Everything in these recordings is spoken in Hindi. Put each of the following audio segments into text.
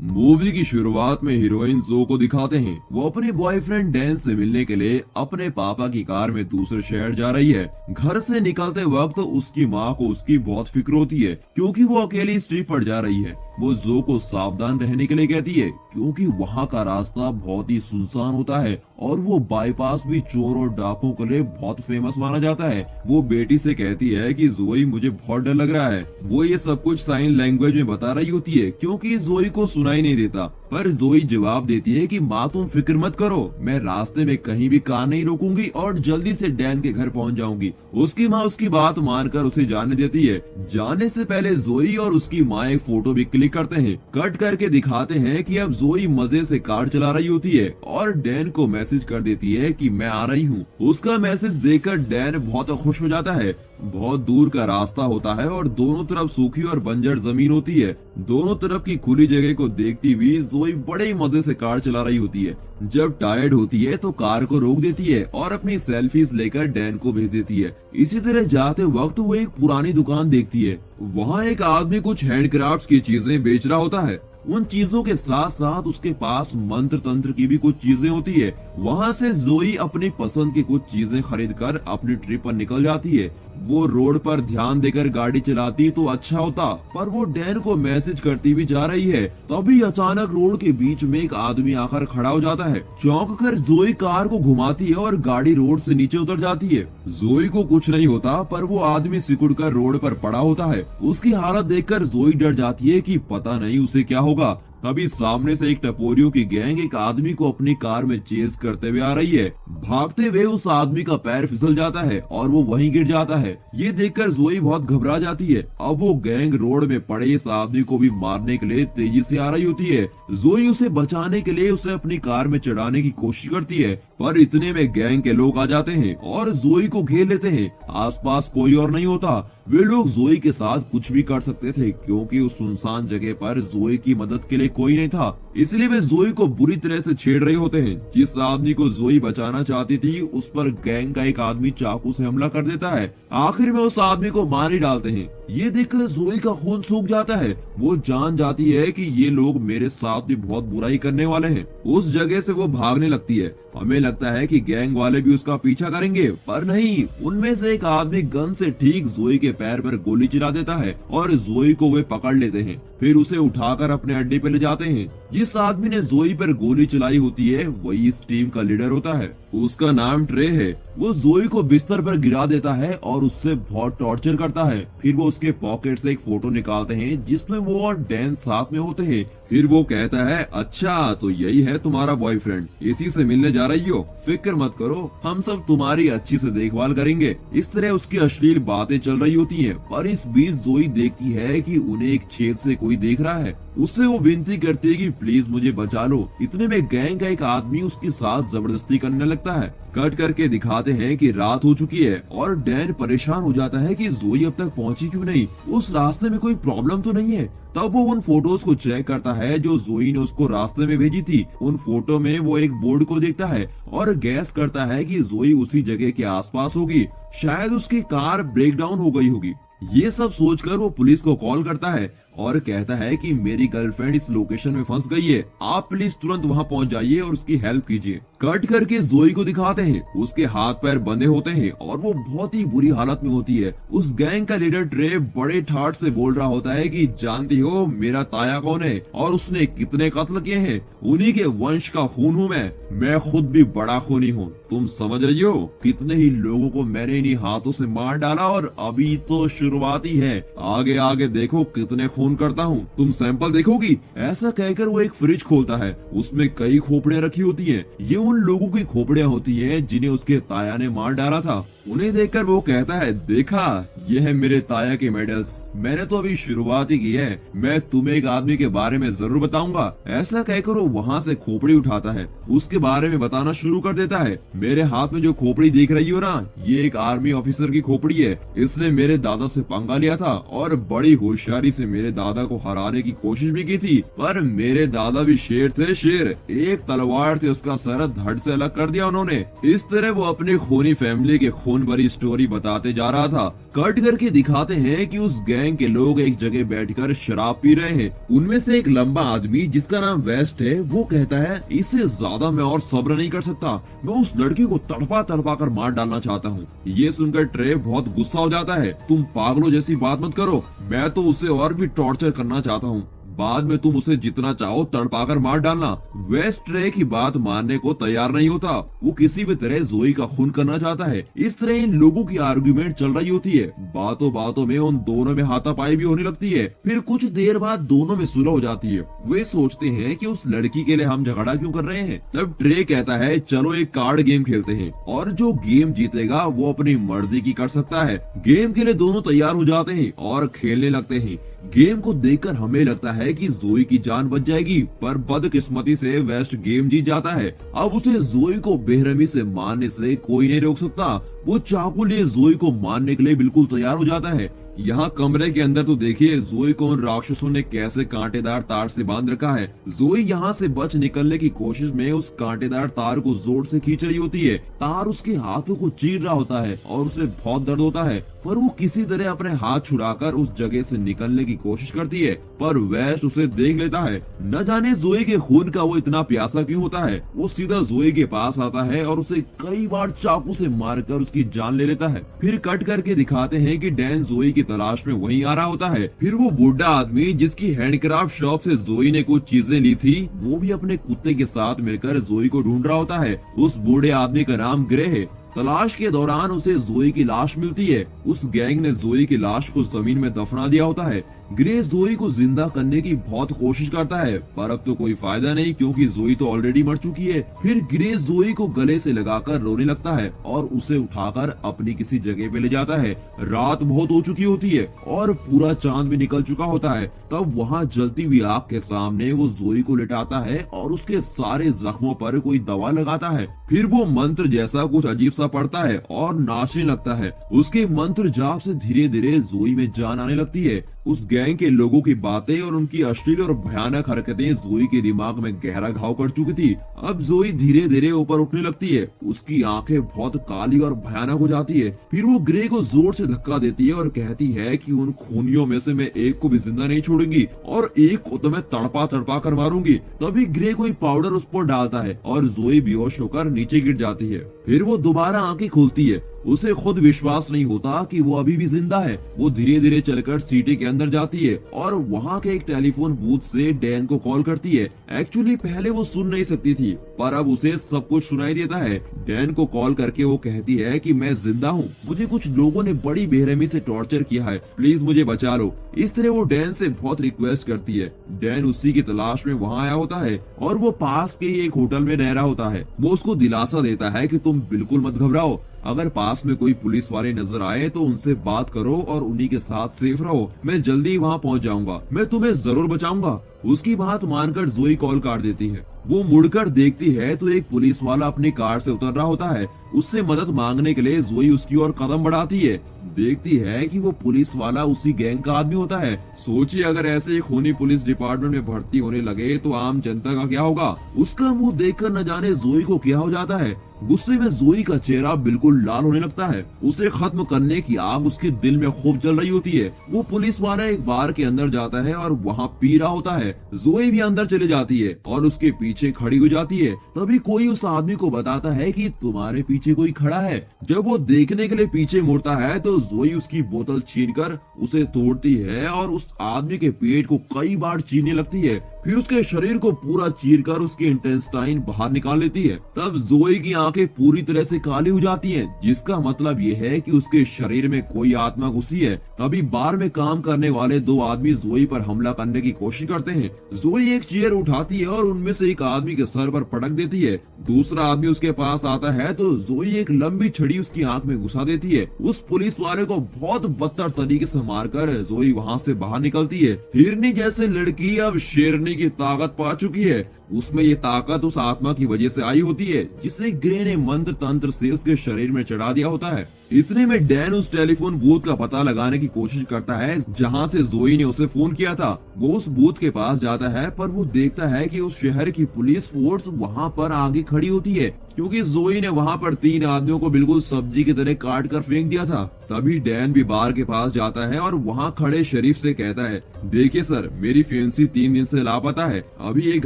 मूवी की शुरुआत में हीरोइन जो को दिखाते हैं। वो अपने बॉयफ्रेंड डैन से मिलने के लिए अपने पापा की कार में दूसरे शहर जा रही है। घर से निकलते वक्त उसकी माँ को उसकी बहुत फिक्र होती है क्योंकि वो अकेली इस ट्रिप पर जा रही है। वो जो को सावधान रहने के लिए कहती है क्योंकि वहाँ का रास्ता बहुत ही सुनसान होता है और वो बाईपास भी चोर और डाकुओं के लिए बहुत फेमस माना जाता है। वो बेटी से कहती है कि जोई मुझे बहुत डर लग रहा है। वो ये सब कुछ साइन लैंग्वेज में बता रही होती है क्योंकि जोई को सुनाई नहीं देता, पर जोई जवाब देती है कि माँ तुम फिक्र मत करो, मैं रास्ते में कहीं भी कार नहीं रोकूंगी और जल्दी से डैन के घर पहुँच जाऊंगी। उसकी माँ उसकी बात मानकर उसे जाने देती है। जाने से पहले जोई और उसकी माँ एक फोटो भी क्लिक करते हैं। कट करके दिखाते हैं कि अब जोई मजे से कार चला रही होती है और डैन को मैसेज कर देती है कि मैं आ रही हूँ। उसका मैसेज देखकर डैन बहुत खुश हो जाता है। बहुत दूर का रास्ता होता है और दोनों तरफ सूखी और बंजर जमीन होती है। दोनों तरफ की खुली जगह को देखती हुई जोई बड़े ही मजे से कार चला रही होती है। जब टायर्ड होती है तो कार को रोक देती है और अपनी सेल्फीज लेकर डैन को भेज देती है। इसी तरह जाते वक्त वो एक पुरानी दुकान देखती है। वहाँ एक आदमी कुछ हैंडक्राफ्ट्स की चीजें बेच रहा होता है। उन चीजों के साथ साथ उसके पास मंत्र तंत्र की भी कुछ चीजें होती है। वहाँ से जोई अपनी पसंद की कुछ चीजें खरीद कर अपनी ट्रिप पर निकल जाती है। वो रोड पर ध्यान देकर गाड़ी चलाती तो अच्छा होता, पर वो डैन को मैसेज करती भी जा रही है। तभी अचानक रोड के बीच में एक आदमी आकर खड़ा हो जाता है। चौंक कर जोई कार को घुमाती है और गाड़ी रोड से नीचे उतर जाती है। जोई को कुछ नहीं होता, पर वो आदमी सिकुड़ कर रोड पर पड़ा होता है। उसकी हालत देखकर जोई डर जाती है कि पता नहीं उसे क्या होगा। तभी सामने से एक टपोरियों की गैंग एक आदमी को अपनी कार में चेज करते हुए आ रही है। भागते हुए उस आदमी का पैर फिसल जाता है और वो वहीं गिर जाता है। ये देखकर जोई बहुत घबरा जाती है। अब वो गैंग रोड में पड़े इस आदमी को भी मारने के लिए तेजी से आ रही होती है। जोई उसे बचाने के लिए उसे अपनी कार में चढ़ाने की कोशिश करती है, पर इतने में गैंग के लोग आ जाते हैं और जोई को घेर लेते हैं। आसपास कोई और नहीं होता। वे लोग जोई के साथ कुछ भी कर सकते थे क्योंकि उस सुनसान जगह पर जोई की मदद के लिए कोई नहीं था। इसलिए वे जोई को बुरी तरह से छेड़ रहे होते हैं। जिस आदमी को जोई बचाना चाहती थी उस पर गैंग का एक आदमी चाकू से हमला कर देता है। आखिर में उस आदमी को मार ही डालते हैं। ये देखकर जोई का खून सूख जाता है। वो जान जाती है कि ये लोग मेरे साथ भी बहुत बुराई करने वाले हैं। उस जगह से वो भागने लगती है। हमें लगता है कि गैंग वाले भी उसका पीछा करेंगे, पर नहीं। उनमें से एक आदमी गन से ठीक जोई के पैर पर गोली चला देता है और जोई को वे पकड़ लेते हैं। फिर उसे उठाकर अपने अड्डे पे ले जाते हैं। जिस आदमी ने जोई पर गोली चलाई होती है वही इस टीम का लीडर होता है। उसका नाम ट्रे है। वो जोई को बिस्तर पर गिरा देता है और उससे बहुत टॉर्चर करता है। फिर वो उसके पॉकेट से एक फोटो निकालते हैं जिसमें वो और डैन साथ में होते हैं। फिर वो कहता है, अच्छा तो यही है तुम्हारा बॉयफ्रेंड, इसी से मिलने जा रही हो, फिक्र मत करो, हम सब तुम्हारी अच्छी से देखभाल करेंगे। इस तरह उसकी अश्लील बातें चल रही होती हैं, पर इस बीच जोई देखती है कि उन्हें एक छेद से कोई देख रहा है। उससे वो विनती करती है कि प्लीज मुझे बचा लो। इतने में गैंग का एक आदमी उसके साथ जबरदस्ती करने लगता है। कट करके दिखाते हैं कि रात हो चुकी है और डैन परेशान हो जाता है कि जोई अब तक पहुंची क्यों नहीं, उस रास्ते में कोई प्रॉब्लम तो नहीं है। तब वो उन फोटोज को चेक करता है जो जोई ने उसको रास्ते में भेजी थी। उन फोटो में वो एक बोर्ड को देखता है और गैस करता है कि जोई उसी जगह के आसपास होगी। शायद उसकी कार ब्रेक डाउन हो गई होगी। ये सब सोचकर वो पुलिस को कॉल करता है और कहता है कि मेरी गर्लफ्रेंड इस लोकेशन में फंस गई है, आप प्लीज तुरंत वहां पहुंच जाइए और उसकी हेल्प कीजिए। कट करके जोई को दिखाते हैं। उसके हाथ पैर बंधे होते हैं और वो बहुत ही बुरी हालत में होती है। उस गैंग का लीडर ट्रे बड़े ठाठ से बोल रहा होता है कि जानती हो मेरा ताया कौन है और उसने कितने कत्ल किए हैं, उन्हीं के वंश का खून हूँ मैं खुद भी बड़ा खूनी हूँ। तुम समझ रही हो कितने ही लोगों को मैंने इन्हीं हाथों से मार डाला और अभी तो शुरुआत ही है, आगे आगे देखो कितने खून करता हूँ, तुम सैंपल देखोगी। ऐसा कहकर वो एक फ्रिज खोलता है। उसमें कई खोपड़ियाँ रखी होती हैं। ये उन लोगों की खोपड़ियाँ होती हैं जिन्हें उसके ताया ने मार डाला था। उन्हें देखकर वो कहता है, देखा ये है मेरे ताया के मेडल्स, मैंने तो अभी शुरुआत ही की है, मैं तुम्हें एक आदमी के बारे में जरूर बताऊंगा। ऐसा कहकर वो वहाँ से खोपड़ी उठाता है, उसके बारे में बताना शुरू कर देता है। मेरे हाथ में जो खोपड़ी देख रही हो ना, ये एक आर्मी ऑफिसर की खोपड़ी है। इसने मेरे दादा से पंगा लिया था और बड़ी होशियारी से मेरे दादा को हराने की कोशिश भी की थी, पर मेरे दादा भी शेर थे, शेर। एक तलवार से उसका सर धड़ से अलग कर दिया उन्होंने। इस तरह वो अपने खूनी फैमिली के खून भरी स्टोरी बताते जा रहा था। कट करके दिखाते हैं कि उस गैंग के लोग एक जगह बैठकर शराब पी रहे हैं। उनमें से एक लंबा आदमी जिसका नाम वेस्ट है वो कहता है, इससे ज्यादा मैं और सब्र नहीं कर सकता, मैं उस लड़की को तड़पा तड़पा कर मार डालना चाहता हूँ। ये सुनकर ट्रे बहुत गुस्सा हो जाता है, तुम पागलों जैसी बात मत करो, मैं तो उसे और भी टॉर्चर करना चाहता हूँ, बाद में तुम उसे जितना चाहो तड़पाकर मार डालना। वेस्ट ट्रे की बात मानने को तैयार नहीं होता, वो किसी भी तरह जोई का खून करना चाहता है। इस तरह इन लोगों की आर्गुमेंट चल रही होती है। बातों बातों में उन दोनों में हाथापाई भी होने लगती है। फिर कुछ देर बाद दोनों में सुलह हो जाती है। वे सोचते हैं कि उस लड़की के लिए हम झगड़ा क्यों कर रहे हैं। तब ट्रे कहता है, चलो एक कार्ड गेम खेलते हैं और जो गेम जीतेगा वो अपनी मर्जी की कर सकता है। गेम के लिए दोनों तैयार हो जाते हैं और खेलने लगते हैं। गेम को देखकर हमें लगता है कि जोई की जान बच जाएगी, पर बदकिस्मती से वेस्ट गेम जीत जाता है। अब उसे जोई को बेरहमी से मारने से कोई नहीं रोक सकता। वो चाकू लिए जोई को मारने के लिए बिल्कुल तैयार हो जाता है। यहाँ कमरे के अंदर तो देखिए जोई को उन राक्षसों ने कैसे कांटेदार तार से बांध रखा है। जोई यहाँ से बच निकलने की कोशिश में उस कांटेदार तार को जोर से खींच रही होती है। तार उसके हाथों को चीर रहा होता है और उसे बहुत दर्द होता है, पर वो किसी तरह अपने हाथ छुड़ाकर उस जगह से निकलने की कोशिश करती है, पर वेस्ट उसे देख लेता है। न जाने जोई के खून का वो इतना प्यासा क्यों होता है। वो सीधा जोई के पास आता है और उसे कई बार चाकू से मारकर उसकी जान ले लेता है। फिर कट करके दिखाते हैं कि डैन जोई की तलाश में वहीं आ रहा होता है। फिर वो बूढ़ा आदमी जिसकी हैंडक्राफ्ट शॉप से जोई ने कुछ चीजें ली थी, वो भी अपने कुत्ते के साथ मिलकर जोई को ढूंढ रहा होता है। उस बूढ़े आदमी का नाम ग्रे है। तलाश के दौरान उसे जोई की लाश मिलती है। उस गैंग ने जोई की लाश को जमीन में दफना दिया होता है। ग्रे जोई को जिंदा करने की बहुत कोशिश करता है, पर अब तो कोई फायदा नहीं क्योंकि जोई तो ऑलरेडी मर चुकी है। फिर ग्रे जोई को गले से लगाकर रोने लगता है और उसे उठाकर अपनी किसी जगह पे ले जाता है। रात बहुत हो चुकी होती है और पूरा चांद भी निकल चुका होता है। तब वहाँ जलती हुई आग के सामने वो जोई को लिटाता है और उसके सारे जख्मों पर कोई दवा लगाता है। फिर वो मंत्र जैसा कुछ अजीब सा पड़ता है और नाचने लगता है। उसके मंत्र जाप से धीरे धीरे जोई में जान आने लगती है। उस गैंग के लोगों की बातें और उनकी अश्लील और भयानक हरकतें जोई के दिमाग में गहरा घाव कर चुकी थी। अब जोई धीरे धीरे ऊपर उठने लगती है। उसकी आंखें बहुत काली और भयानक हो जाती है। फिर वो ग्रे को जोर से धक्का देती है और कहती है कि उन खूनियों में से मैं एक को भी जिंदा नहीं छोड़ूंगी और एक को तो मैं तड़पा तड़पा कर मारूंगी। तभी ग्रे कोई पाउडर उस पर डालता है और जोई बेहोश होकर नीचे गिर जाती है। फिर वो दोबारा आंखें खोलती है। उसे खुद विश्वास नहीं होता कि वो अभी भी जिंदा है। वो धीरे धीरे चलकर सिटी के अंदर जाती है और वहाँ के एक टेलीफोन बूथ से डैन को कॉल करती है। एक्चुअली पहले वो सुन नहीं सकती थी, पर अब उसे सब कुछ सुनाई देता है। डैन को कॉल करके वो कहती है कि मैं जिंदा हूँ, मुझे कुछ लोगों ने बड़ी बेरहमी से टॉर्चर किया है, प्लीज मुझे बचा लो। इस तरह वो डैन से बहुत रिक्वेस्ट करती है। डैन उसी की तलाश में वहाँ आया होता है और वो पास के ही एक होटल में रह रहा होता है। वो उसको दिलासा देता है कि तुम बिल्कुल मत घबराओ, अगर पास में कोई पुलिस वाले नजर आए तो उनसे बात करो और उन्हीं के साथ सेफ रहो। मैं जल्दी वहाँ पहुँच जाऊंगा, मैं तुम्हें जरूर बचाऊंगा। उसकी बात मानकर जोई कॉल काट देती है। वो मुड़कर देखती है तो एक पुलिस वाला अपनी कार से उतर रहा होता है। उससे मदद मांगने के लिए जोई उसकी ओर कदम बढ़ाती है। देखती है कि वो पुलिस वाला उसी गैंग का आदमी होता है। सोचिए अगर ऐसे ही खूनी पुलिस डिपार्टमेंट में भर्ती होने लगे तो आम जनता का क्या होगा। उसका मुंह देखकर न जाने जोई को क्या हो जाता है। गुस्से में जोई का चेहरा बिल्कुल लाल होने लगता है। उसे खत्म करने की आग उसके दिल में खूब जल रही होती है। वो पुलिस वाला एक बार के अंदर जाता है और वहाँ पी रहा होता है। जोई भी अंदर चले जाती है और उसके पीछे खड़ी हो जाती है। तभी कोई उस आदमी को बताता है कि तुम्हारे पीछे कोई खड़ा है। जब वो देखने के लिए पीछे मुड़ता है तो जोई उसकी बोतल छीनकर उसे तोड़ती है और उस आदमी के पेट को कई बार चीरने लगती है। फिर उसके शरीर को पूरा चीरकर उसके इंटेस्टाइन बाहर निकाल लेती है। तब जोई की आंखें पूरी तरह से काली हो जाती हैं, जिसका मतलब ये है कि उसके शरीर में कोई आत्मा घुसी है। तभी बार में काम करने वाले दो आदमी जोई पर हमला करने की कोशिश करते हैं। जोई एक चेयर उठाती है और उनमें से एक आदमी के सर पर पटक देती है। दूसरा आदमी उसके पास आता है तो जोई एक लंबी छड़ी उसकी आंख में घुसा देती है। उस पुलिस वाले को बहुत बदतर तरीके से मारकर जोई वहाँ से बाहर निकलती है। हिरनी जैसे लड़की अब शेरनी की ताकत पा चुकी है। उसमें ये ताकत उस आत्मा की वजह से आई होती है जिसे ग्रे ने मंत्र तंत्र से उसके शरीर में चढ़ा दिया होता है। इतने में डैन उस टेलीफोन बूथ का पता लगाने की कोशिश करता है जहां से जोई ने उसे फोन किया था। वो उस बूथ के पास जाता है पर वो देखता है कि उस शहर की पुलिस फोर्स वहाँ पर आगे खड़ी होती है, क्योंकि जोई ने वहाँ पर 3 आदमियों को बिल्कुल सब्जी की तरह काट कर फेंक दिया था। तभी डैन भी बार के पास जाता है और वहाँ खड़े शरीफ से कहता है, देखिए सर, मेरी फियांसी 3 दिन से लापता है। अभी 1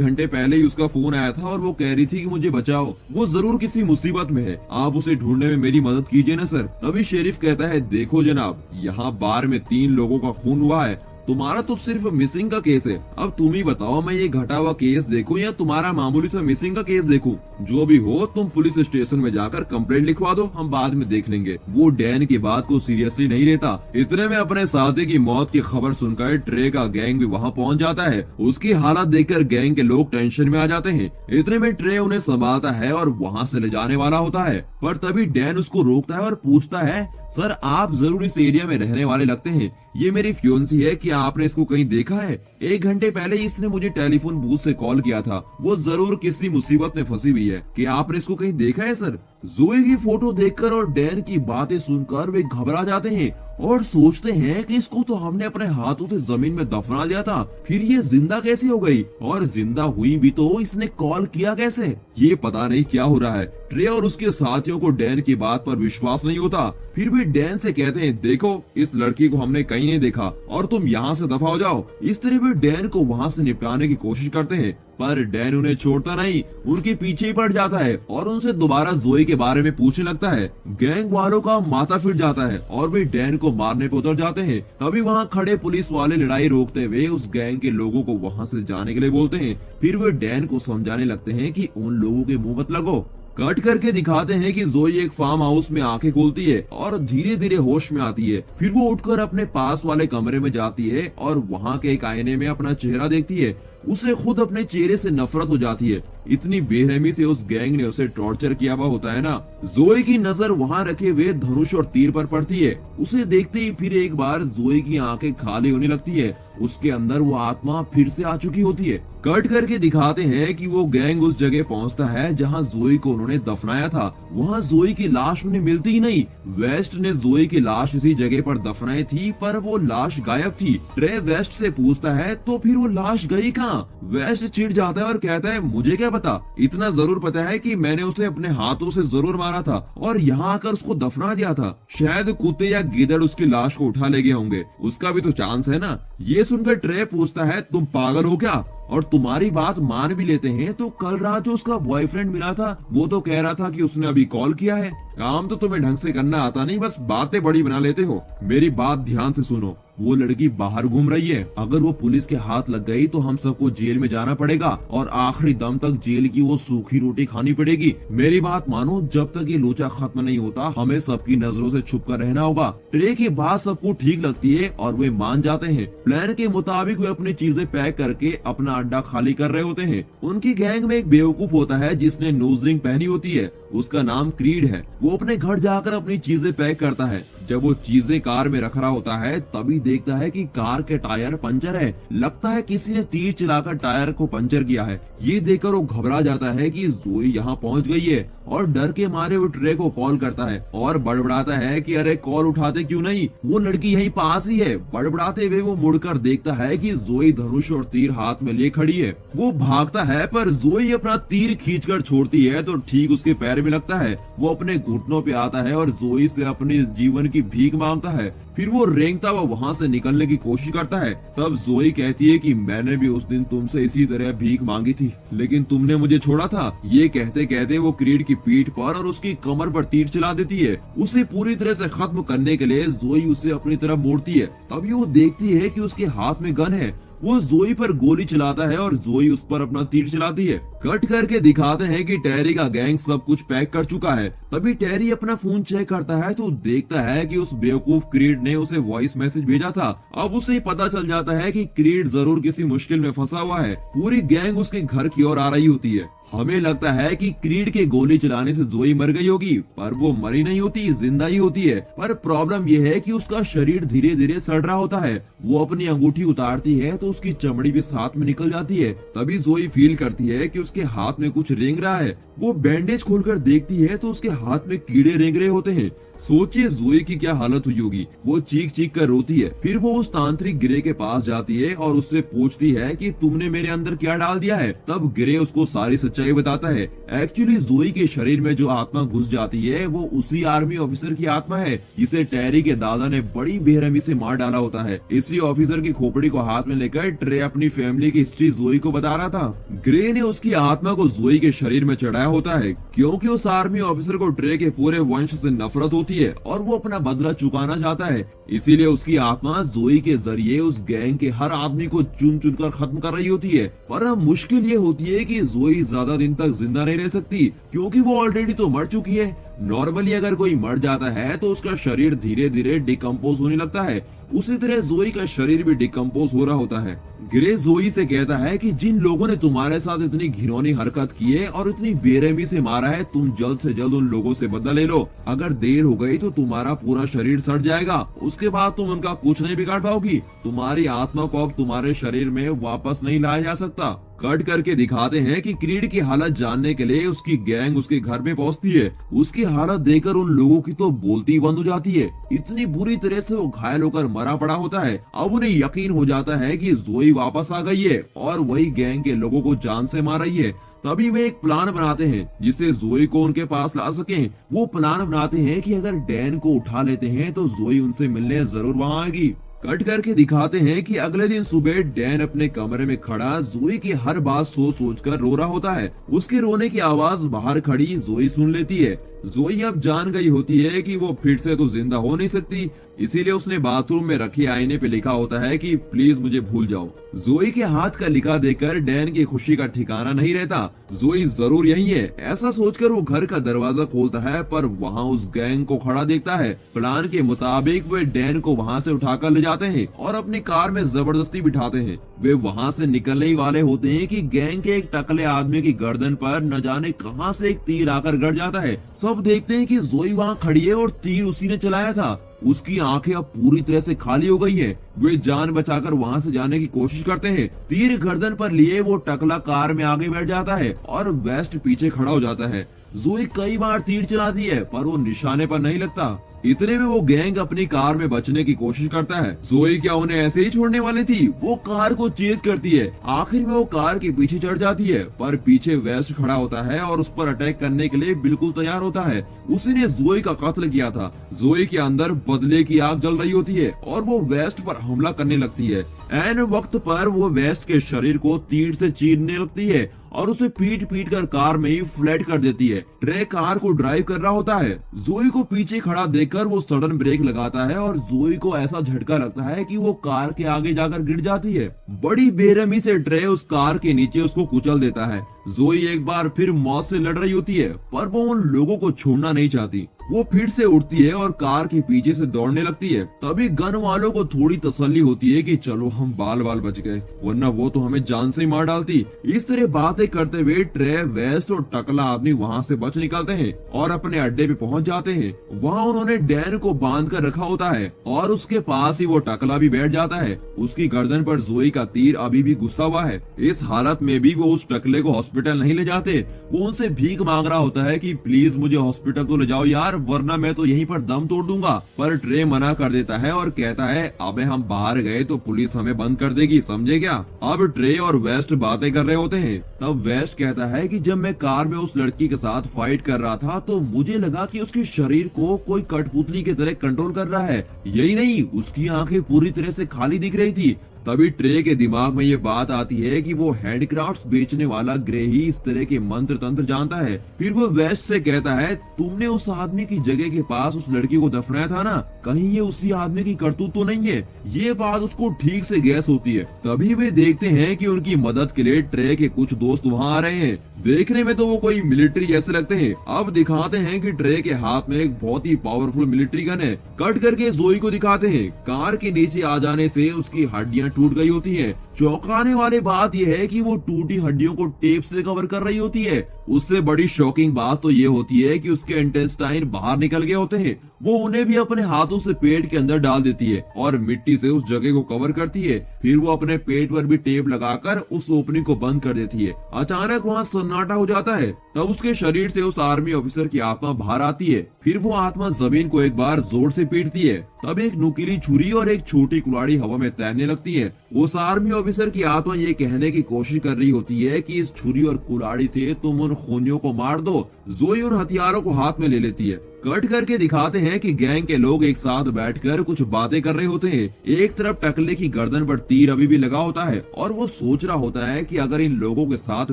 घंटे पहले ही उसका फोन आया था और वो कह रही थी कि मुझे बचाओ, वो जरूर किसी मुसीबत में है, आप उसे ढूंढने में मेरी मदद कीजिए ना सर। तभी शरीफ कहता है, देखो जनाब, यहाँ बार में 3 लोगों का खून हुआ है, तुम्हारा तो सिर्फ मिसिंग का केस है। अब तुम ही बताओ, मैं ये घटा हुआ केस देखूं या तुम्हारा मामूली सा मिसिंग का केस देखूं? जो भी हो, तुम पुलिस स्टेशन में जाकर कंप्लेंट लिखवा दो, हम बाद में देख लेंगे। वो डैन की बात को सीरियसली नहीं लेता। इतने में अपने साथी की मौत की खबर सुनकर ट्रे का गैंग भी वहाँ पहुँच जाता है। उसकी हालत देखकर गैंग के लोग टेंशन में आ जाते हैं। इतने में ट्रे उन्हें संभालता है और वहाँ से ले जाने वाला होता है, पर तभी डैन उसको रोकता है और पूछता है, सर आप जरूर इस एरिया में रहने वाले लगते हैं, ये मेरी फियांसी है, क्या आपने इसको कहीं देखा है? 1 घंटे पहले इसने मुझे टेलीफोन बूथ से कॉल किया था, वो जरूर किसी मुसीबत में फंसी हुई है, क्या आपने इसको कहीं देखा है सर? जोई की फोटो देखकर और डैन की बातें सुनकर वे घबरा जाते हैं और सोचते हैं कि इसको तो हमने अपने हाथों से जमीन में दफना दिया था, फिर ये जिंदा कैसे हो गई? और जिंदा हुई भी तो इसने कॉल किया कैसे? ये पता नहीं क्या हो रहा है। ट्रे और उसके साथियों को डैन की बात पर विश्वास नहीं होता, फिर भी डैन से कहते हैं, देखो इस लड़की को हमने कहीं नहीं देखा और तुम यहाँ से दफा हो जाओ। इस तरह वे डैन को वहाँ से निपटाने की कोशिश करते हैं, पर डैन उन्हें छोड़ता नहीं, उनके पीछे ही पड़ जाता है और उनसे दोबारा जोई के बारे में पूछने लगता है। गैंग वालों का माथा फिर जाता है और वे डैन को मारने पर उतर जाते हैं। तभी वहाँ खड़े पुलिस वाले लड़ाई रोकते हुए उस गैंग के लोगों को वहाँ से जाने के लिए बोलते हैं। फिर वे डैन को समझाने लगते हैं कि उन लोगों के मुंह मत लगो। कट करके दिखाते हैं कि जोई एक फार्म हाउस में आंखें खोलती है और धीरे धीरे होश में आती है। फिर वो उठकर अपने पास वाले कमरे में जाती है और वहाँ के एक आईने में अपना चेहरा देखती है। उसे खुद अपने चेहरे से नफरत हो जाती है, इतनी बेरहमी से उस गैंग ने उसे टॉर्चर किया हुआ होता है ना। जोई की नजर वहाँ रखे हुए धनुष और तीर पर पड़ती है। उसे देखते ही फिर एक बार जोई की आंखें खाली होने लगती है, उसके अंदर वो आत्मा फिर से आ चुकी होती है। कट करके दिखाते हैं कि वो गैंग उस जगह पहुंचता है जहां जोई को उन्होंने दफनाया था। वहां जोई की लाश उन्हें मिलती ही नहीं। वेस्ट ने जोई की लाश इसी जगह पर दफनाई थी, पर वो लाश गायब थी। ट्रे वेस्ट से पूछता है, तो फिर वो लाश गई कहाँ? वेस्ट चिढ़ जाता है और कहता है, मुझे क्या पता, इतना जरूर पता है कि मैंने उसे अपने हाथों से जरूर मारा था और यहाँ आकर उसको दफना दिया था। शायद कुत्ते या गिदड़ उसकी लाश को उठा ले गए होंगे, उसका भी तो चांस है ना। ये सुनकर ट्रे पूछता है, तुम पागल हो क्या? और तुम्हारी बात मान भी लेते हैं तो कल रात जो उसका बॉयफ्रेंड मिला था वो तो कह रहा था कि उसने अभी कॉल किया है। काम तो तुम्हें ढंग से करना आता नहीं, बस बातें बड़ी बना लेते हो। मेरी बात ध्यान से सुनो, वो लड़की बाहर घूम रही है, अगर वो पुलिस के हाथ लग गई तो हम सबको जेल में जाना पड़ेगा और आखिरी दम तक जेल की वो सूखी रोटी खानी पड़ेगी। मेरी बात मानो, जब तक ये लोचा खत्म नहीं होता हमें सबकी नजरों से छुप कर रहना होगा। ट्रे की बात सबको ठीक लगती है और वे मान जाते हैं। प्लान के मुताबिक वे अपनी चीजें पैक करके अपना अड्डा खाली कर रहे होते हैं। उनकी गैंग में एक बेवकूफ होता है जिसने नोज रिंग पहनी होती है, उसका नाम क्रीड है। वो अपने घर जाकर अपनी चीजें पैक करता है। जब वो चीजें कार में रख रहा होता है तभी देखता है कि कार के टायर पंचर है। लगता है किसी ने तीर चलाकर टायर को पंचर किया है। ये देखकर वो घबरा जाता है कि जोई यहाँ पहुँच गई है और डर के मारे वो ट्रे को कॉल करता है और बड़बड़ाता है कि अरे कॉल उठाते क्यों नहीं, वो लड़की यहीं पास ही है। बड़बड़ाते हुए वो मुड़कर देखता है कि जोई धनुष और तीर हाथ में ले खड़ी है। वो भागता है पर जोई अपना तीर खींचकर छोड़ती है तो ठीक उसके पैर में लगता है। वो अपने घुटनों पे आता है और जोई से अपने जीवन की भीख मांगता है। फिर वो रेंगता हुआ वहाँ से निकलने की कोशिश करता है। तब जोई कहती है कि मैंने भी उस दिन तुमसे इसी तरह भीख मांगी थी, लेकिन तुमने मुझे छोड़ा था। ये कहते कहते वो क्रीड की पीठ पर और उसकी कमर पर तीर चला देती है। उसे पूरी तरह से खत्म करने के लिए जोई उसे अपनी तरफ मोड़ती है। तभी वो देखती है कि उसके हाथ में गन है। वो जोई पर गोली चलाता है और जोई उस पर अपना तीर चलाती है। कट करके दिखाते हैं कि टेरी का गैंग सब कुछ पैक कर चुका है। तभी टेरी अपना फोन चेक करता है तो देखता है कि उस बेवकूफ क्रीड ने उसे वॉइस मैसेज भेजा था। अब उसे पता चल जाता है कि क्रीड जरूर किसी मुश्किल में फंसा हुआ है। पूरी गैंग उसके घर की ओर आ रही होती है। हमें लगता है कि क्रीड के गोली चलाने से जोई मर गई होगी, पर वो मरी नहीं होती, जिंदा ही होती है। पर प्रॉब्लम ये है कि उसका शरीर धीरे धीरे सड़ रहा होता है। वो अपनी अंगूठी उतारती है तो उसकी चमड़ी भी साथ में निकल जाती है। तभी जोई फील करती है कि उसके हाथ में कुछ रेंग रहा है। वो बैंडेज खोलकर देखती है तो उसके हाथ में कीड़े रेंग रहे होते हैं। सोचिए जोई की क्या हालत हुई होगी। वो चीख चीख कर रोती है। फिर वो उस तांत्रिक ग्रे के पास जाती है और उससे पूछती है कि तुमने मेरे अंदर क्या डाल दिया है। तब ग्रे उसको सारी सच्चाई बताता है। एक्चुअली जोई के शरीर में जो आत्मा घुस जाती है वो उसी आर्मी ऑफिसर की आत्मा है जिसे टेरी के दादा ने बड़ी बेरहमी से मार डाला होता है। इसी ऑफिसर की खोपड़ी को हाथ में लेकर ट्रे अपनी फैमिली की हिस्ट्री जोई को बता रहा था। ग्रे ने उसकी आत्मा को जोई के शरीर में चढ़ाया होता है क्योंकि उस आर्मी ऑफिसर को ट्रे के पूरे वंश से नफरत होती है और वो अपना बदला चुकाना चाहता है। इसीलिए उसकी आत्मा जोई के जरिए उस गैंग के हर आदमी को चुन चुन कर खत्म कर रही होती है। पर अब मुश्किल ये होती है कि जोई ज्यादा दिन तक जिंदा नहीं रह सकती क्योंकि वो ऑलरेडी तो मर चुकी है। नॉर्मली अगर कोई मर जाता है तो उसका शरीर धीरे धीरे डिकम्पोज होने लगता है, उसी तरह जोई का शरीर भी डिकम्पोज हो रहा होता है। ग्रे जोई से कहता है कि जिन लोगों ने तुम्हारे साथ इतनी घिनौनी हरकत की है और इतनी बेरहमी से मारा है, तुम जल्द से जल्द उन लोगों से बदला ले लो। अगर देर हो गई तो तुम्हारा पूरा शरीर सड़ जाएगा, उसके बाद तुम उनका कुछ नहीं बिगाड़ पाओगी। तुम्हारी आत्मा को अब तुम्हारे शरीर में वापस नहीं लाया जा सकता। कट करके दिखाते हैं कि क्रीड की हालत जानने के लिए उसकी गैंग उसके घर में पहुंचती है। उसकी हालत देखकर उन लोगों की तो बोलती बंद हो जाती है। इतनी बुरी तरह से वो घायल होकर मरा पड़ा होता है। अब उन्हें यकीन हो जाता है कि जोई वापस आ गई है और वही गैंग के लोगों को जान से मार रही है। तभी वे एक प्लान बनाते हैं जिससे जोई को उनके पास ला सकें। वो प्लान बनाते हैं कि अगर डैन को उठा लेते हैं तो जोई उनसे मिलने जरूर वहां आएगी। कट करके दिखाते हैं कि अगले दिन सुबह डैन अपने कमरे में खड़ा जोई की हर बात सोच सोच कर रो रहा होता है। उसके रोने की आवाज बाहर खड़ी जोई सुन लेती है। जोई अब जान गई होती है कि वो फिर से तो जिंदा हो नहीं सकती, इसीलिए उसने बाथरूम में रखे आईने पे लिखा होता है कि प्लीज मुझे भूल जाओ। जोई के हाथ का लिखा देखकर डैन की खुशी का ठिकाना नहीं रहता। जोई जरूर यही है, ऐसा सोचकर वो घर का दरवाजा खोलता है पर वहाँ उस गैंग को खड़ा देखता है। प्लान के मुताबिक वे डैन को वहाँ से उठाकर ले जाते हैं और अपनी कार में जबरदस्ती बिठाते हैं। वे वहाँ से निकलने ही वाले होते हैं कि गैंग के एक टकले आदमी की गर्दन पर न जाने कहां से एक तीर आकर गड़ जाता है। सब देखते हैं कि जोई वहाँ खड़ी है और तीर उसी ने चलाया था। उसकी आंखें अब पूरी तरह से खाली हो गई है। वे जान बचाकर वहां से जाने की कोशिश करते हैं। तीर गर्दन पर लिए वो टकला कार में आगे बैठ जाता है और वेस्ट पीछे खड़ा हो जाता है। जोई कई बार तीर चलाती है पर वो निशाने पर नहीं लगता। इतने में वो गैंग अपनी कार में बचने की कोशिश करता है। जोई क्या उन्हें ऐसे ही छोड़ने वाली थी? वो कार को चेज करती है। आखिर में वो कार के पीछे चढ़ जाती है पर पीछे वेस्ट खड़ा होता है और उस पर अटैक करने के लिए बिल्कुल तैयार होता है। उसी ने जोई का कत्ल किया था। जोई के अंदर बदले की आग जल रही होती है और वो वेस्ट पर हमला करने लगती है। ऐन वक्त पर वो वेस्ट के शरीर को तीर से चीरने लगती है और उसे पीट पीट कर कार में ही फ्लैट कर देती है। ट्रे कार को ड्राइव कर रहा होता है। जोई को पीछे खड़ा देखकर वो सडन ब्रेक लगाता है और जोई को ऐसा झटका लगता है कि वो कार के आगे जाकर गिर जाती है। बड़ी बेरहमी से ट्रे उस कार के नीचे उसको कुचल देता है। जोई एक बार फिर मौत से लड़ रही होती है पर वो उन लोगों को छोड़ना नहीं चाहती। वो फिर से उठती है और कार के पीछे से दौड़ने लगती है। तभी गन वालों को थोड़ी तसल्ली होती है कि चलो हम बाल बाल बच गए, वरना वो तो हमें जान से ही मार डालती। इस तरह बातें करते हुए ट्रे, वेस्ट और टकला आदमी वहाँ से बच निकलते हैं और अपने अड्डे पे पहुँच जाते हैं। वहाँ उन्होंने डैन को बांध कर रखा होता है और उसके पास ही वो टकला भी बैठ जाता है। उसकी गर्दन पर जोई का तीर अभी भी घुसा हुआ है। इस हालत में भी वो उस टकले को हॉस्पिटल नहीं ले जाते। वो उनसे भीख मांग रहा होता है कि प्लीज मुझे हॉस्पिटल तो ले जाओ यार, वरना मैं तो यहीं पर दम तोड़ दूंगा। पर ट्रे मना कर देता है और कहता है अबे हम बाहर गए तो पुलिस हमें बंद कर देगी, समझे क्या? अब ट्रे और वेस्ट बातें कर रहे होते हैं। तब वेस्ट कहता है कि जब मैं कार में उस लड़की के साथ फाइट कर रहा था तो मुझे लगा कि उसके शरीर को कोई कठपुतली की तरह कंट्रोल कर रहा है। यही नहीं, उसकी आंखें पूरी तरह से खाली दिख रही थी। तभी ट्रे के दिमाग में ये बात आती है कि वो हैंडक्राफ्ट्स बेचने वाला ग्रे ही इस तरह के मंत्र तंत्र जानता है। फिर वो वेस्ट से कहता है तुमने उस आदमी की जगह के पास उस लड़की को दफनाया था ना, कहीं ये उसी आदमी की करतूत तो नहीं है? ये बात उसको ठीक से गैस होती है। तभी वे देखते हैं कि उनकी मदद के लिए ट्रे के कुछ दोस्त वहाँ आ रहे हैं। देखने में तो वो कोई मिलिट्री जैसे लगते हैं। अब दिखाते हैं कि ट्रे के हाथ में एक बहुत ही पावरफुल मिलिट्री गन है। कट करके जोई को दिखाते हैं। कार के नीचे आ जाने से उसकी हड्डियां टूट गई होती हैं। चौंकाने वाली बात यह है कि वो टूटी हड्डियों को टेप से कवर कर रही होती है। उससे बड़ी शॉकिंग बात तो ये होती है कि उसके इंटेस्टाइन बाहर निकल गए होते हैं वो उन्हें भी अपने हाथों से पेट के अंदर डाल देती है और मिट्टी से उस जगह को कवर करती है। फिर वो अपने पेट पर भी टेप लगाकर उस ओपनिंग को बंद कर देती है। अचानक वहाँ सन्नाटा हो जाता है। तब उसके शरीर से उस आर्मी ऑफिसर की आत्मा बाहर आती है। फिर वो आत्मा जमीन को एक बार जोर से पीटती है। तब एक नुकीली छुरी और एक छोटी कुल्हाड़ी हवा में तैरने लगती है। उस आर्मी ऑफिसर की आत्मा ये कहने की कोशिश कर रही होती है कि इस छुरी और कुल्हाड़ी से तुम उन खूनियों को मार दो। जोई उन हथियारों को हाथ में ले लेती है। कट करके दिखाते हैं कि गैंग के लोग एक साथ बैठकर कुछ बातें कर रहे होते हैं। एक तरफ टकले की गर्दन पर तीर अभी भी लगा होता है और वो सोच रहा होता है कि अगर इन लोगों के साथ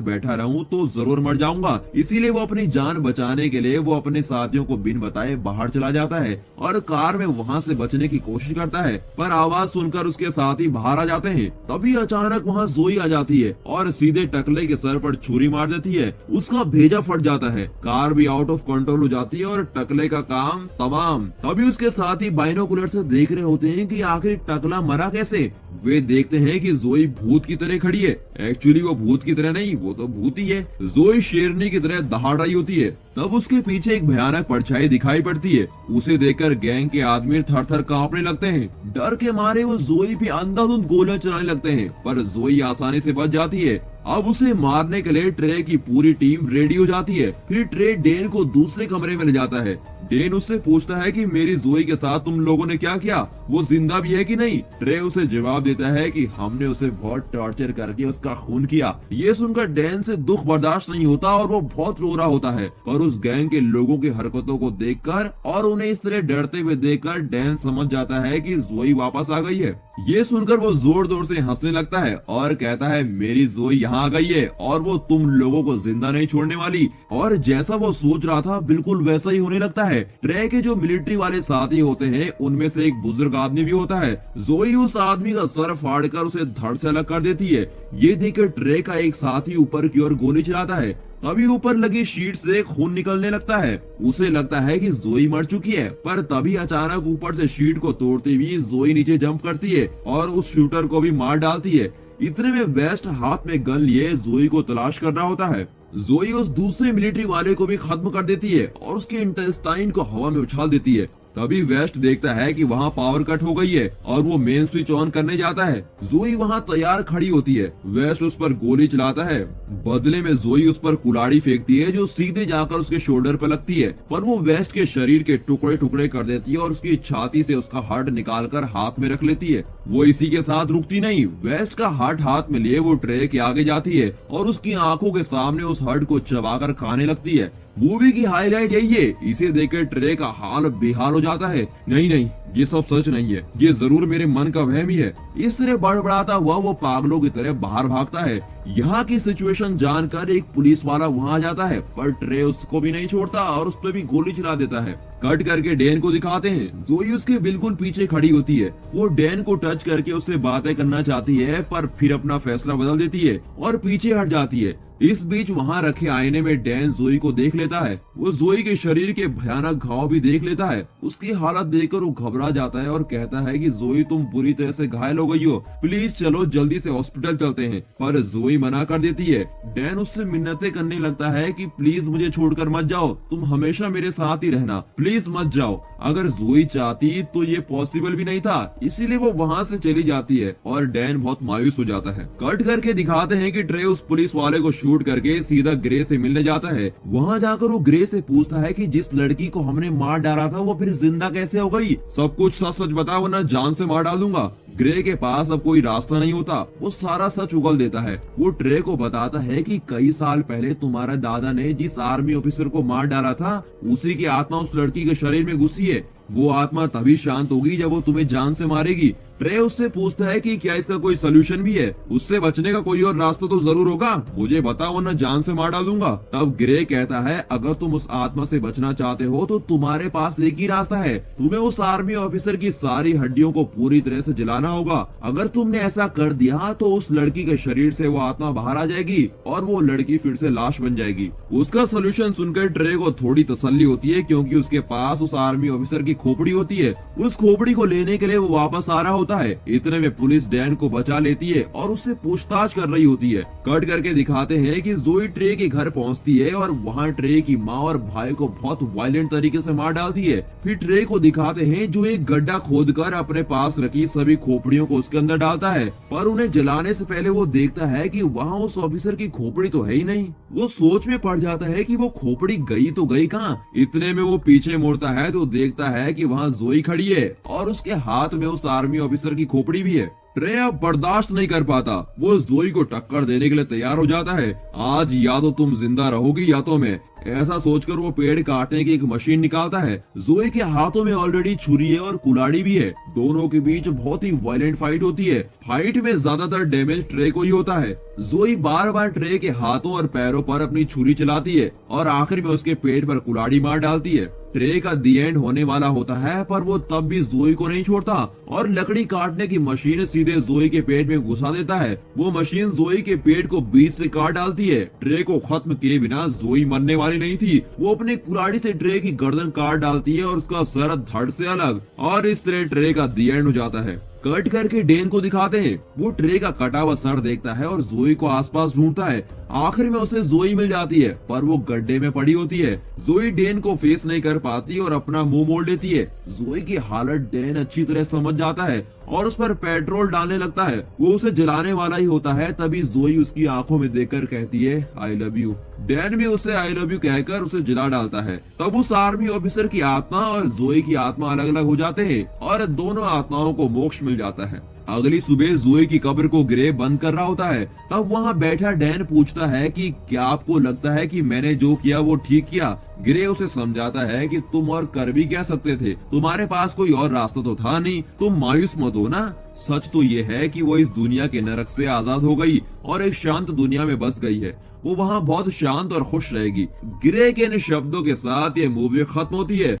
बैठा रहूं तो जरूर मर जाऊंगा। इसीलिए वो अपनी जान बचाने के लिए वो अपने साथियों को बिन बताए बाहर चला जाता है और कार में वहां से बचने की कोशिश करता है, पर आवाज सुनकर उसके साथी बाहर आ जाते हैं। तभी अचानक वहाँ जोई आ जाती है और सीधे टकले के सर पर छुरी मार देती है। उसका भेजा फट जाता है। कार भी आउट ऑफ कंट्रोल हो जाती है और टकले का काम तमाम। तभी उसके साथ ही बाइनोकुलर से देख रहे होते हैं कि आखिर टकला मरा कैसे। वे देखते हैं कि जोई भूत की तरह खड़ी है। एक्चुअली वो भूत की तरह नहीं, वो तो भूत ही है। जोई शेरनी की तरह दहाड़ रही होती है। तब उसके पीछे एक भयानक परछाई दिखाई पड़ती है। उसे देखकर गैंग के आदमी थर थर कांपने लगते हैं। डर के मारे वो जोई पे अंधाधुंध गोलियां चलाने लगते हैं, पर जोई आसानी से बच जाती है। अब उसे मारने के लिए ट्रे की पूरी टीम रेडी हो जाती है। फिर ट्रे डेन को दूसरे कमरे में ले जाता है। डेन उससे पूछता है कि मेरी जोई के साथ तुम लोगों ने क्या किया, वो जिंदा भी है कि नहीं। ट्रे उसे जवाब देता है कि हमने उसे बहुत टॉर्चर करके उसका खून किया। ये सुनकर डेन से दुख बर्दाश्त नहीं होता और वो बहुत रो रहा होता है। पर उस गैंग के लोगों की हरकतों को देखकर और उन्हें इस तरह डरते हुए देखकर डेन समझ जाता है कि जोई वापस आ गई है। ये सुनकर वो जोर जोर से हंसने लगता है और कहता है मेरी जोई यहाँ आ गई है और वो तुम लोगों को जिंदा नहीं छोड़ने वाली। और जैसा वो सोच रहा था बिल्कुल वैसा ही होने लगता है। ट्रे के जो मिलिट्री वाले साथी होते हैं उनमें से एक बुजुर्ग आदमी भी होता है। जोई उस आदमी का सर फाड़कर उसे धड़ से अलग कर देती है। ये देखकर ट्रे का एक साथी ऊपर की ओर गोली चलाता है। तभी ऊपर लगी शीट से खून निकलने लगता है। उसे लगता है कि जोई मर चुकी है, पर तभी अचानक ऊपर से शीट को तोड़ते हुए जोई नीचे जंप करती है और उस शूटर को भी मार डालती है। इतने में वेस्ट हाथ में गन लिए जोई को तलाश कर रहा होता है। जोई उस दूसरे मिलिट्री वाले को भी खत्म कर देती है और उसके इंटेस्टाइन को हवा में उछाल देती है। तभी वेस्ट देखता है कि वहाँ पावर कट हो गई है और वो मेन स्विच ऑन करने जाता है। जोई वहाँ तैयार खड़ी होती है। वेस्ट उस पर गोली चलाता है। बदले में जोई उस पर कुल्हाड़ी फेंकती है जो सीधे जाकर उसके शोल्डर पर लगती है, पर वो वेस्ट के शरीर के टुकड़े टुकड़े कर देती है और उसकी छाती से उसका हार्ट निकालकर हाथ में रख लेती है। वो इसी के साथ रुकती नहीं, वेस्ट का हार्ट हाथ में लिए वो ट्रे के आगे जाती है और उसकी आंखों के सामने उस हार्ट को चबाकर खाने लगती है। मूवी की हाईलाइट यही है। इसे देखकर ट्रे का हाल बेहाल हो जाता है। नहीं नहीं, ये सब सच नहीं है, ये जरूर मेरे मन का वहम ही है। इस तरह बड़बड़ाता हुआ वो पागलों की तरह बाहर भागता है। यहाँ की सिचुएशन जानकर एक पुलिस वाला वहाँ आ जाता है, पर ट्रे उसको भी नहीं छोड़ता और उस पर भी गोली चला देता है। कट करके डेन को दिखाते हैं। जोई उसके बिल्कुल पीछे खड़ी होती है। वो डेन को टच करके उससे बातें करना चाहती है, पर फिर अपना फैसला बदल देती है और पीछे हट जाती है। इस बीच वहाँ रखे आईने में डैन जोई को देख लेता है। वो जोई के शरीर के भयानक घाव भी देख लेता है। उसकी हालत देखकर वो घबरा जाता है और कहता है कि जोई तुम बुरी तरह से घायल हो गई हो, प्लीज चलो जल्दी से हॉस्पिटल चलते हैं। पर जोई मना कर देती है। डैन उससे मिन्नतें करने लगता है कि प्लीज मुझे छोड़कर मत जाओ, तुम हमेशा मेरे साथ ही रहना, प्लीज मत जाओ। अगर जोई चाहती तो ये पॉसिबल भी नहीं था, इसीलिए वो वहाँ से चली जाती है और डैन बहुत मायूस हो जाता है। कट करके दिखाते हैं कि ट्रे उस पुलिस वाले को शूट करके सीधा ग्रे से मिलने जाता है। वहाँ जाकर वो ग्रे से पूछता है कि जिस लड़की को हमने मार डाला था वो फिर जिंदा कैसे हो गई, सब कुछ सच सच बता वरना जान से मार डाल दूंगा। ग्रे के पास अब कोई रास्ता नहीं होता, वो सारा सच उगल देता है। वो ट्रे को बताता है कि कई साल पहले तुम्हारे दादा ने जिस आर्मी ऑफिसर को मार डाला था उसी की आत्मा उस लड़की के शरीर में घुसी है। वो आत्मा तभी शांत होगी जब वो तुम्हें जान से मारेगी। ट्रे उससे पूछता है कि क्या इसका कोई सोल्यूशन भी है, उससे बचने का कोई और रास्ता तो जरूर होगा, मुझे बताओ वरना जान से मार डालूंगा। तब ग्रे कहता है अगर तुम उस आत्मा से बचना चाहते हो तो तुम्हारे पास एक ही रास्ता है, तुम्हें उस आर्मी ऑफिसर की सारी हड्डियों को पूरी तरह से जलाना होगा। अगर तुमने ऐसा कर दिया तो उस लड़की के शरीर से वो आत्मा बाहर आ जाएगी और वो लड़की फिर से लाश बन जाएगी। उसका सोल्यूशन सुनकर ट्रे को थोड़ी तसल्ली होती है, क्योंकि उसके पास उस आर्मी ऑफिसर की खोपड़ी होती है। उस खोपड़ी को लेने के लिए वो वापस आ रहा होता होता है। इतने में पुलिस डैन को बचा लेती है और उससे पूछताछ कर रही होती है। कट करके दिखाते हैं कि जोई ट्रे के घर पहुंचती है और वहां ट्रे की माँ और भाई को बहुत वायलेंट तरीके से मार डालती है। फिर ट्रे को दिखाते हैं जो एक गड्ढा खोदकर अपने पास रखी सभी खोपड़ियों को उसके अंदर डालता है, पर उन्हें जलाने से पहले वो देखता है कि वहाँ उस ऑफिसर की खोपड़ी तो है ही नहीं। वो सोच में पड़ जाता है कि वो खोपड़ी गई तो गई कहाँ। इतने में वो पीछे मुड़ता है तो देखता है कि वहाँ जोई खड़ी है और उसके हाथ में उस आर्मी ऑफिसर की खोपड़ी भी है। ट्रे अब बर्दाश्त नहीं कर पाता, वो जोई को टक्कर देने के लिए तैयार हो जाता है। आज या तो तुम जिंदा रहोगी या तो मैं, ऐसा सोचकर वो पेड़ काटने की एक मशीन निकालता है। जोई के हाथों में ऑलरेडी छुरी है और कुल्हाड़ी भी है। दोनों के बीच बहुत ही वायलेंट फाइट होती है। फाइट में ज्यादातर डैमेज ट्रे को ही होता है। जोई बार बार ट्रे के हाथों और पैरों पर अपनी छुरी चलाती है और आखिर में उसके पेट पर कुल्हाड़ी मार डालती है। ट्रे का दी एंड होने वाला होता है, पर वो तब भी जोई को नहीं छोड़ता और लकड़ी काटने की मशीन सीधे जोई के पेट में घुसा देता है। वो मशीन जोई के पेट को बीच से काट डालती है। ट्रे को खत्म किए बिना जोई मरने वाली नहीं थी। वो अपनी कुल्हाड़ी से ट्रे की गर्दन काट डालती है और उसका सर धड़ से अलग, और इस तरह ट्रे का दी एंड हो जाता है। कट करके डेन को दिखाते हैं। वो ट्रे का कटा हुआ सर देखता है और जोई को आसपास ढूंढता है। आखिर में उसे जोई मिल जाती है, पर वो गड्ढे में पड़ी होती है। जोई डेन को फेस नहीं कर पाती और अपना मुंह मोड़ लेती है। जोई की हालत डेन अच्छी तरह समझ जाता है और उस पर पेट्रोल डालने लगता है। वो उसे जलाने वाला ही होता है, तभी जोई उसकी आंखों में देखकर कहती है आई लव यू। डैन भी उसे आई लव यू कहकर उसे जला डालता है। तब उस आर्मी ऑफिसर की आत्मा और जोई की आत्मा अलग अलग हो जाते हैं और दोनों आत्माओं को मोक्ष मिल जाता है। अगली सुबह जोई की कब्र को ग्रे बंद कर रहा होता है। तब वहाँ बैठा डैन पूछता है कि क्या आपको लगता है कि मैंने जो किया वो ठीक किया। ग्रे उसे समझाता है कि तुम और कर भी क्या सकते थे, तुम्हारे पास कोई और रास्ता तो था नहीं, तुम मायूस मत हो ना। सच तो ये है कि वो इस दुनिया के नरक से आजाद हो गई और एक शांत दुनिया में बस गई है। वो वहाँ बहुत शांत और खुश रहेगी। ग्रे के इन शब्दों के साथ ये मूवी खत्म होती है।